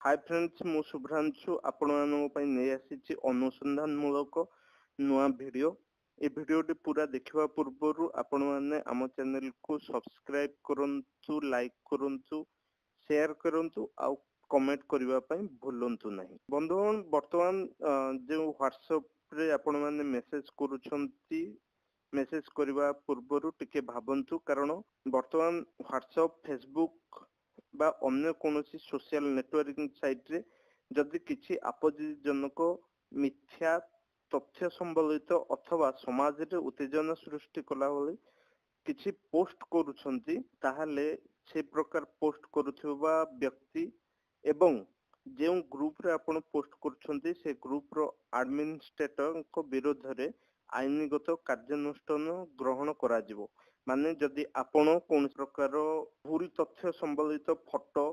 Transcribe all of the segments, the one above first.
hi friends मु शुभ्रांशु आपण मानक पई नै आसीछि अनुसंधान मूलक नुआ वीडियो ए वीडियोटी पूरा देखिबा पूर्वरु आपण माने हम चैनल को सब्सक्राइब करंतु लाइक करंतु शेयर करंतु आ कमेंट करबा पई भूलंतु नहीं बंधुगण वर्तमान जो WhatsApp रे आपण माने मेसेज करूछंती मेसेज करबा पूर्वरु टिके भाबंतु कारण वर्तमान WhatsApp Facebook बा अन्य कोनोसी सोशल नेटवर्किंग साइट रे जदि किछि आपत्तिजनक मिथ्या तथ्य संबलित अथवा समाज रे उत्तेजना सृष्टि कला होली किछि पोस्ट करूछंती ताहाले से प्रकार पोस्ट करूथबा व्यक्ति एवं जे ग्रुप रे आपण पोस्ट करूछंती से ग्रुप रो एडमिनिस्ट्रेटर को विरोध रे आईनगत कार्यानुष्ठान ग्रहण करा जिवो माने जदि आपण कोन प्रकार भूल तथ्य संबलित फोटो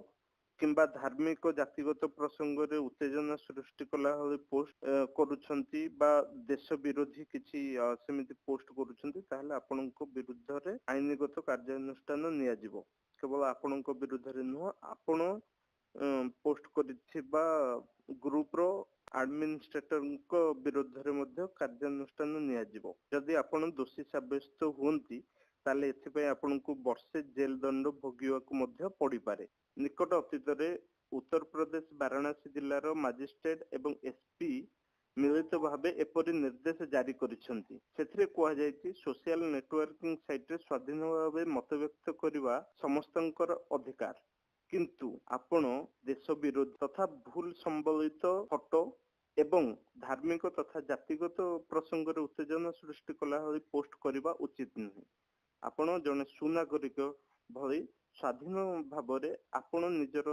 किंबा धार्मिक जातिगत प्रसंग रे उत्तेजना सृष्टि कला होली पोस्ट करूछंती बा देश विरोधी किछि समिति पोस्ट करूछंती ताहले आपनको विरुद्ध रे आईनगत कार्यानुष्ठान निया जिवो केवल आपनको विरुद्ध रे न आपण पोस्ट करिथिबा ग्रुप रो एडमिनिस्ट्रेटर को विरुद्ध रे मध्ये कार्यानुष्ठान निया जिवो जदि आपण दोषी साब्यस्त हुंती ताले एथिपय आपनको वर्षे जेल दंड भोगिवाक मध्ये पड़ी पारे निकट अतीत रे उत्तर प्रदेश वाराणसी जिल्लार मजिस्ट्रेट एवं एसपी मिलित भावे एपरि निर्देश जारी करिसंती सेथिरे कोहा जायछि सोशल नेटवर्किंग साइट रे स्वाधीन भावे मत व्यक्त करबा समस्तंकर अधिकार किंतु आपण देश विरोधी तथा भूल संबलित फोटो एवं धार्मिक तथा जातिगत प्रसंग रे उत्तेजना सृष्टि कला होई पोस्ट करबा उचित नहीं आपण जने सुनागरिक भली स्वाधीन भावरे आपण निजर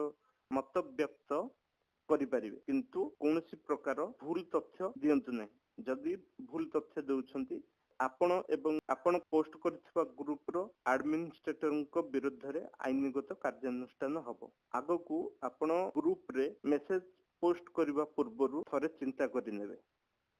मत व्यक्त करि परिबे किंतु कोनोसी प्रकार भूल तथ्य दियंतु नहीं जदि भूल तथ्य देउछंती आपण एवं आपण पोस्ट करथिबा ग्रुप रो एडमिनिस्ट्रेटर को विरुद्ध रे आईनगत कार्यानुष्ठान हबो आगो को आपण ग्रुप रे मेसेज पोस्ट करबा पूर्वरु थरे चिंता करि नेबे